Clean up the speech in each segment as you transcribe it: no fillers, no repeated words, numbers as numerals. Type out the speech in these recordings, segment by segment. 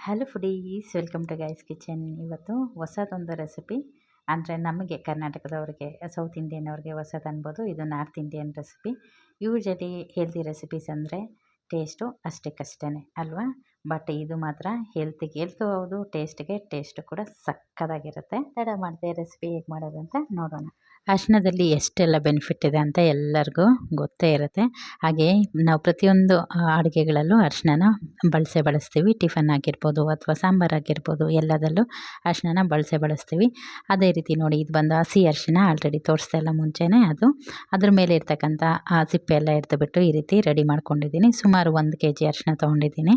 Hello foodies, welcome to guys kitchen. ಇವತ್ತು ಹೊಸದೊಂದು recipe, ಅಂದರೆ ನಮಗೆ ಕರ್ನಾಟಕದವ್ರಿಗೆ, ಸೌತ್ ಇಂಡಿಯನ್ ಅವ್ರಿಗೆ ಹೊಸದು ಅನ್ಬೋದು. ಇದು north Indian recipe. Usually healthy recipes ಅಂದರೆ ಟೇಸ್ಟು ಅಷ್ಟಕ್ಕಷ್ಟೇ ಅಲ್ವಾ. ಬಟ್ ಇದು ಮಾತ್ರ ಹೆಲ್ತು ಹೌದು, ಟೇಸ್ಟು ಕೂಡ ಸಕ್ಕತ್ತಾಗಿರುತ್ತೆ. ತಡ ಮಾಡದೆ ರೆಸಿಪಿ ಹೇಗೆ ಮಾಡೋದು ಅಂತ ನೋಡೋಣ. ಅರಿಶಿಣದಲ್ಲಿ ಎಷ್ಟೆಲ್ಲ ಬೆನಿಫಿಟ್ ಇದೆ ಅಂತ ಎಲ್ಲರಿಗೂ ಗೊತ್ತೇ ಇರುತ್ತೆ. ಹಾಗೆ ನಾವು ಪ್ರತಿಯೊಂದು ಅಡುಗೆಗಳಲ್ಲೂ ಅರಿಶಿಣನ ಬಳಸ್ತೀವಿ. ಟಿಫನ್ ಆಗಿರ್ಬೋದು ಅಥವಾ ಸಾಂಬಾರು ಆಗಿರ್ಬೋದು, ಎಲ್ಲದರಲ್ಲೂ ಅರಿಶಿಣನ ಬಳಸ್ತೀವಿ. ಅದೇ ರೀತಿ ನೋಡಿ, ಇದು ಬಂದು ಹಸಿ ಅರಿಶಿಣ. ಆಲ್ರೆಡಿ ತೋರಿಸ್ತಾ ಇಲ್ಲ ಮುಂಚೆನೇ. ಅದು ಅದ್ರ ಮೇಲೆ ಇರ್ತಕ್ಕಂಥ ಆ ಸಿಪ್ಪೆ ಎಲ್ಲ ಎತ್ಬಿಟ್ಟು ಈ ರೀತಿ ರೆಡಿ ಮಾಡ್ಕೊಂಡಿದ್ದೀನಿ. ಸುಮಾರು 1 kg ಅರಿಶಿಣ ತೊಗೊಂಡಿದ್ದೀನಿ.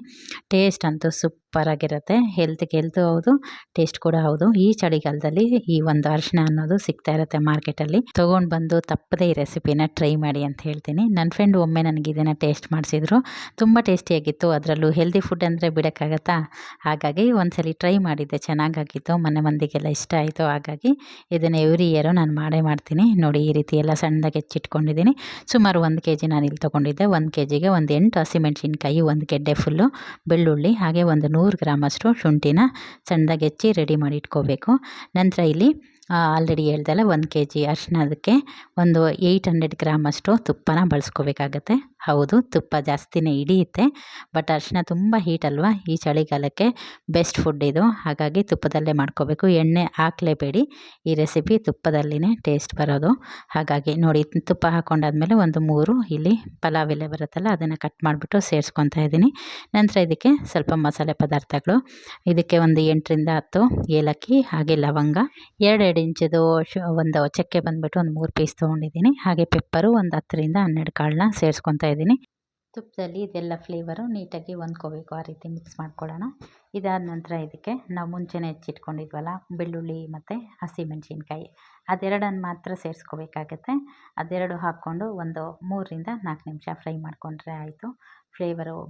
ಟೇಸ್ಟ್ ಅಂತೂ ಸೂಪರಾಗಿರುತ್ತೆ. ಹೆಲ್ತು ಹೌದು, ಟೇಸ್ಟ್ ಕೂಡ ಹೌದು. ಈ ಚಳಿಗಾಲದಲ್ಲಿ ಈ ಒಂದು ಅರಿಶಿಣ ಅನ್ನೋದು ಸಿಗ್ತಾ ಇರುತ್ತೆ ಮಾರ್ಕೆಟಲ್ಲಿ. ತೊಗೊಂಡು ಬಂದು ತಪ್ಪದೇ ಈ ರೆಸಿಪಿನ ಟ್ರೈ ಮಾಡಿ ಅಂತ ಹೇಳ್ತೀನಿ. ನನ್ನ ಫ್ರೆಂಡ್ ಒಮ್ಮೆ ನನಗೆ ಇದನ್ನು ಟೇಸ್ಟ್ ಮಾಡಿಸಿದ್ರು. ತುಂಬ ಟೇಸ್ಟಿಯಾಗಿತ್ತು. ಅದರಲ್ಲೂ ಹೆಲ್ದಿ ಫುಡ್ ಅಂದರೆ ಬಿಡೋಕ್ಕಾಗತ್ತಾ. ಹಾಗಾಗಿ ಒಂದ್ಸಲಿ ಟ್ರೈ ಮಾಡಿದ್ದೆ, ಚೆನ್ನಾಗಾಗಿತ್ತು. ಮನೆ ಮಂದಿಗೆಲ್ಲ ಇಷ್ಟ ಆಯಿತು. ಹಾಗಾಗಿ ಇದನ್ನು ಎವ್ರಿ ಇಯರು ನಾನು ಮಾಡ್ತೀನಿ. ನೋಡಿ, ಈ ರೀತಿ ಎಲ್ಲ ಸಣ್ಣದಾಗಿ ಹೆಚ್ಚಿಟ್ಕೊಂಡಿದ್ದೀನಿ. ಸುಮಾರು 1 kg ನಾನು ಇಲ್ಲಿ ತೊಗೊಂಡಿದ್ದೆ. 1 kgಗೆ ಒಂದು 8 ಹಸಿಮೆಣಸಿನ್ಕಾಯಿ, 1 ಗೆಡ್ಡೆ ಫುಲ್ಲು ಬೆಳ್ಳುಳ್ಳಿ, ಹಾಗೆ ಒಂದು 100 ಗ್ರಾಮಷ್ಟು ಶುಂಠಿನ ಸಣ್ಣದಾಗಿ ಹೆಚ್ಚಿ ರೆಡಿ ಮಾಡಿ ಇಟ್ಕೋಬೇಕು. ನಂತರ ಇಲ್ಲಿ ಆಲ್ರೆಡಿ ಹೇಳ್ದಲ್ಲ, 1 kg ಅರಿಶಿಣದಕ್ಕೆ ಒಂದು 800 ಗ್ರಾಮಷ್ಟು ತುಪ್ಪನ ಬಳಸ್ಕೋಬೇಕಾಗತ್ತೆ. ಹೌದು, ತುಪ್ಪ ಜಾಸ್ತಿನೇ ಹಿಡಿಯುತ್ತೆ. ಬಟ್ ಅರಿಶಿಣ ತುಂಬ ಹೀಟ್ ಅಲ್ವಾ, ಈ ಚಳಿಗಾಲಕ್ಕೆ ಬೆಸ್ಟ್ ಫುಡ್ ಇದು. ಹಾಗಾಗಿ ತುಪ್ಪದಲ್ಲೇ ಮಾಡ್ಕೋಬೇಕು, ಎಣ್ಣೆ ಹಾಕಲೇಬೇಡಿ. ಈ ರೆಸಿಪಿ ತುಪ್ಪದಲ್ಲಿನೇ ಟೇಸ್ಟ್ ಬರೋದು. ಹಾಗಾಗಿ ನೋಡಿ, ತುಪ್ಪ ಹಾಕೊಂಡಾದ್ಮೇಲೆ ಒಂದು 3 ಇಲ್ಲಿ ಪಲಾವ್ ಎಲೆ ಬರುತ್ತಲ್ಲ, ಅದನ್ನು ಕಟ್ ಮಾಡಿಬಿಟ್ಟು ಸೇರಿಸ್ಕೊತಾ ಇದ್ದೀನಿ. ನಂತರ ಇದಕ್ಕೆ ಸ್ವಲ್ಪ ಮಸಾಲೆ ಪದಾರ್ಥಗಳು. ಇದಕ್ಕೆ ಒಂದು 8ರಿಂದ 10 ಏಲಕ್ಕಿ, ಹಾಗೆ ಲವಂಗ, 2 ಇಂಚದು ಒಂದು ಚಕ್ಕೆ ಬಂದುಬಿಟ್ಟು ಒಂದು 3 ಪೀಸ್ ತೊಗೊಂಡಿದ್ದೀನಿ. ಹಾಗೆ ಪೆಪ್ಪರು ಒಂದು 10ರಿಂದ 12 ಕಾಳನ್ನ ಸೇರಿಸ್ಕೊತಾ ಇದ್ದೀನಿ. ತುಪ್ಪದಲ್ಲಿ ಇದೆಲ್ಲ ಫ್ಲೇವರು ನೀಟಾಗಿ ಹೊಂದ್ಕೋಬೇಕು. ಆ ರೀತಿ ಮಿಕ್ಸ್ ಮಾಡ್ಕೊಳ್ಳೋಣ. ಇದಾದ ನಂತರ ಇದಕ್ಕೆ ನಾವು ಮುಂಚೆನೇ ಹೆಚ್ಚಿಟ್ಕೊಂಡಿದ್ವಲ್ಲ ಬೆಳ್ಳುಳ್ಳಿ ಮತ್ತು ಹಸಿಮೆಣಸಿನ್ಕಾಯಿ, ಅದೆರಡನ್ನು ಮಾತ್ರ ಸೇರಿಸ್ಕೋಬೇಕಾಗತ್ತೆ. ಅದೆರಡು ಹಾಕ್ಕೊಂಡು ಒಂದು 3ರಿಂದ 4 ನಿಮಿಷ ಫ್ರೈ ಮಾಡಿಕೊಂಡ್ರೆ ಆಯಿತು.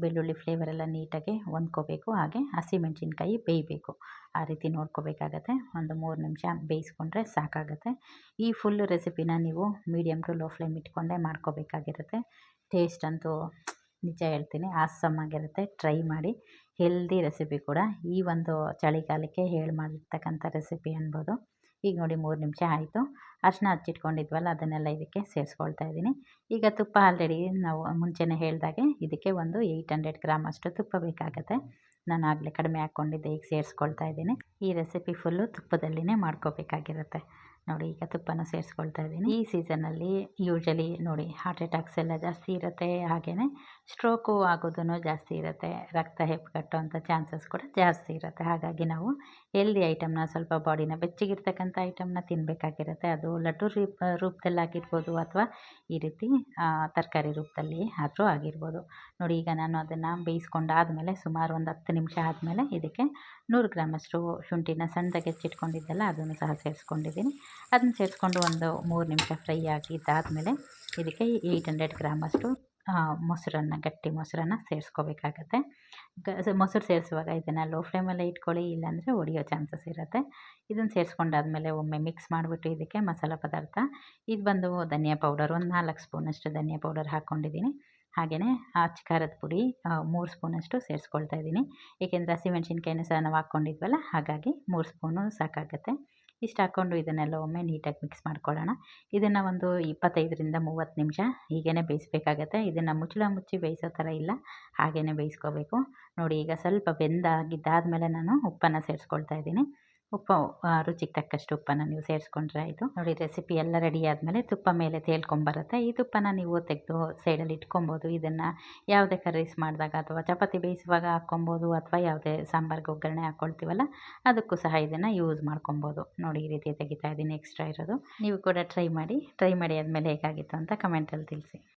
ಬೆಳ್ಳುಳ್ಳಿ ಫ್ಲೇವರೆಲ್ಲ ನೀಟಾಗಿ ಹೊಂದ್ಕೋಬೇಕು. ಹಾಗೆ ಹಸಿಮೆಣಸಿನ್ಕಾಯಿ ಬೇಯಬೇಕು, ಆ ರೀತಿ ನೋಡ್ಕೋಬೇಕಾಗತ್ತೆ. ಒಂದು 3 ನಿಮಿಷ ಬೇಯಿಸ್ಕೊಂಡ್ರೆ ಸಾಕಾಗತ್ತೆ. ಈ ಫುಲ್ ರೆಸಿಪಿನ ನೀವು ಮೀಡಿಯಮ್ ಟು ಲೋ ಫ್ಲೇಮ್ ಇಟ್ಕೊಂಡೇ ಮಾಡ್ಕೋಬೇಕಾಗಿರುತ್ತೆ. ಟೇಸ್ಟ್ ಅಂತೂ ನಿಜ ಹೇಳ್ತೀನಿ, ಆಸಮ್ ಆಗಿರುತ್ತೆ. ಟ್ರೈ ಮಾಡಿ. ಹೆಲ್ದಿ ರೆಸಿಪಿ ಕೂಡ. ಈ ಒಂದು ಚಳಿಗಾಲಕ್ಕೆ ಮಾಡಿರ್ತಕ್ಕಂಥ ರೆಸಿಪಿ ಅನ್ಬೋದು. ಈಗ ನೋಡಿ, 3 ನಿಮಿಷ ಆಯಿತು. ಅರಿಶಿಣ ಹಚ್ಚಿಟ್ಕೊಂಡಿದ್ವಲ್ಲ, ಅದನ್ನೆಲ್ಲ ಇದಕ್ಕೆ ಸೇರಿಸ್ಕೊಳ್ತಾ ಇದ್ದೀನಿ. ಈಗ ತುಪ್ಪ ಆಲ್ರೆಡಿ ನಾವು ಮುಂಚೆನೇ ಹೇಳ್ದಾಗೆ ಇದಕ್ಕೆ ಒಂದು 800 ಗ್ರಾಮ್ ಅಷ್ಟು ತುಪ್ಪ ಬೇಕಾಗುತ್ತೆ. ನಾನು ಆಗಲೇ ಕಡಿಮೆ ಹಾಕ್ಕೊಂಡಿದ್ದೆ, ಈಗ ಸೇರಿಸ್ಕೊಳ್ತಾ ಇದ್ದೀನಿ. ಈ ರೆಸಿಪಿ ಫುಲ್ಲು ತುಪ್ಪದಲ್ಲಿನೇ ಮಾಡ್ಕೋಬೇಕಾಗಿರುತ್ತೆ. ನೋಡಿ, ಈಗ ತುಪ್ಪನ ಸೇರಿಸ್ಕೊಳ್ತಾ ಇದ್ದೀನಿ. ಈ ಸೀಸನಲ್ಲಿ ಯೂಶಲಿ ನೋಡಿ, ಹಾರ್ಟ್ ಅಟ್ಯಾಕ್ಸ್ ಎಲ್ಲ ಜಾಸ್ತಿ ಇರುತ್ತೆ. ಹಾಗೆಯೇ ಸ್ಟ್ರೋಕು ಆಗೋದೂ ಜಾಸ್ತಿ ಇರುತ್ತೆ. ರಕ್ತ ಹೆಪ್ಪುಗಟ್ಟುವಂಥ ಚಾನ್ಸಸ್ ಕೂಡ ಜಾಸ್ತಿ ಇರುತ್ತೆ. ಹಾಗಾಗಿ ನಾವು ಹೆಲ್ದಿ ಐಟಮ್ನ, ಸ್ವಲ್ಪ ಬಾಡಿನ ಬೆಚ್ಚಗಿರ್ತಕ್ಕಂಥ ಐಟಮ್ನ ತಿನ್ನಬೇಕಾಗಿರುತ್ತೆ. ಅದು ಲಡ್ಡು ರೂಪದಲ್ಲಿ ಆಗಿರ್ಬೋದು, ಅಥವಾ ಈ ರೀತಿ ತರಕಾರಿ ರೂಪದಲ್ಲಿ ಆದರೂ ಆಗಿರ್ಬೋದು. ನೋಡಿ, ಈಗ ನಾನು ಅದನ್ನು ಬೇಯಿಸ್ಕೊಂಡಾದಮೇಲೆ ಸುಮಾರು ಒಂದು 10 ನಿಮಿಷ ಆದಮೇಲೆ ಇದಕ್ಕೆ 100 ಗ್ರಾಮಷ್ಟು ಶುಂಠಿನ ಸಣ್ಣದಾಗಿ ಹೆಚ್ಚಿಟ್ಕೊಂಡಿದ್ದೆಲ್ಲ ಅದನ್ನು ಸಹ ಸೇರಿಸ್ಕೊಂಡಿದ್ದೀನಿ. ಅದನ್ನು ಸೇರಿಸ್ಕೊಂಡು ಒಂದು 3 ನಿಮಿಷ ಫ್ರೈ ಆಗಿದ್ದಾದಮೇಲೆ ಇದಕ್ಕೆ 800 ಗ್ರಾಮಷ್ಟು ಮೊಸರನ್ನ, ಗಟ್ಟಿ ಮೊಸರನ್ನ ಸೇರಿಸ್ಕೋಬೇಕಾಗತ್ತೆ. ಮೊಸರು ಸೇರಿಸುವಾಗ ಇದನ್ನು ಲೋ ಫ್ಲೇಮಲ್ಲೇ ಇಟ್ಕೊಳ್ಳಿ, ಇಲ್ಲಾಂದರೆ ಒಡೆಯೋ ಚಾನ್ಸಸ್ ಇರುತ್ತೆ. ಇದನ್ನು ಸೇರಿಸ್ಕೊಂಡಾದ್ಮೇಲೆ ಒಮ್ಮೆ ಮಿಕ್ಸ್ ಮಾಡಿಬಿಟ್ಟು ಇದಕ್ಕೆ ಮಸಾಲ ಪದಾರ್ಥ, ಇದು ಬಂದು ಧನಿಯಾ ಪೌಡರ್, ಒಂದು 4 ಸ್ಪೂನಷ್ಟು ಧನಿಯಾ ಪೌಡರ್ ಹಾಕ್ಕೊಂಡಿದ್ದೀನಿ. ಹಾಗೆಯೇ ಅಚ್ಚ ಖಾರದ ಪುಡಿ 3 ಸ್ಪೂನಷ್ಟು ಸೇರಿಸ್ಕೊಳ್ತಾ ಇದ್ದೀನಿ. ಏಕೆಂದರೆ ಹಸಿಮೆಣ್ಸಿನ್ಕಾಯಿನೂ ಸಹ ನಾವು ಹಾಕ್ಕೊಂಡಿದ್ವಲ್ಲ, ಹಾಗಾಗಿ 3 ಸ್ಪೂನು ಸಾಕಾಗುತ್ತೆ. ಇಷ್ಟು ಹಾಕ್ಕೊಂಡು ಇದನ್ನೆಲ್ಲ ಒಮ್ಮೆ ನೀಟಾಗಿ ಮಿಕ್ಸ್ ಮಾಡ್ಕೊಳ್ಳೋಣ. ಇದನ್ನು ಒಂದು 25ರಿಂದ 30 ನಿಮಿಷ ಹೀಗೇ ಬೇಯಿಸಬೇಕಾಗತ್ತೆ. ಇದನ್ನು ಮುಚ್ಚಿ ಬೇಯಿಸೋ ಥರ ಇಲ್ಲ, ಹಾಗೇ ಬೇಯಿಸ್ಕೋಬೇಕು. ನೋಡಿ, ಈಗ ಸ್ವಲ್ಪ ಬೆಂದಾಗಿದ್ದಾದಮೇಲೆ ನಾನು ಉಪ್ಪನ್ನು ಸೇರಿಸ್ಕೊಳ್ತಾ ಇದ್ದೀನಿ. ಉಪ್ಪು ರುಚಿಗೆ ತಕ್ಕಷ್ಟು ಉಪ್ಪನ್ನು ನೀವು ಸೇರಿಸ್ಕೊಂಡ್ರೆ ಆಯಿತು. ನೋಡಿ, ರೆಸಿಪಿ ಎಲ್ಲ ರೆಡಿ ಆದಮೇಲೆ ತುಪ್ಪ ಮೇಲೆ ತೇಲ್ಕೊಂಬರುತ್ತೆ. ಈ ತುಪ್ಪನ ನೀವು ತೆಗೆದು ಸೈಡಲ್ಲಿ ಇಟ್ಕೊಬೋದು. ಇದನ್ನು ಯಾವುದೇ ಕರ್ರೀಸ್ ಮಾಡಿದಾಗ ಅಥವಾ ಚಪಾತಿ ಬೇಯಿಸುವಾಗ ಹಾಕ್ಕೊಬೋದು, ಅಥವಾ ಯಾವುದೇ ಸಾಂಬಾರಿಗೆ ಒಗ್ಗರಣೆ ಹಾಕ್ಕೊಳ್ತೀವಲ್ಲ, ಅದಕ್ಕೂ ಸಹ ಇದನ್ನು ಯೂಸ್ ಮಾಡ್ಕೊಬೋದು. ನೋಡಿ, ಈ ರೀತಿ ತೆಗಿತಾ ಇದ್ದೀನಿ ಎಕ್ಸ್ಟ್ರಾ ಇರೋದು. ನೀವು ಕೂಡ ಟ್ರೈ ಮಾಡಿ ಆದಮೇಲೆ ಹೇಗಾಗಿತ್ತು ಅಂತ ಕಮೆಂಟಲ್ಲಿ ತಿಳಿಸಿ.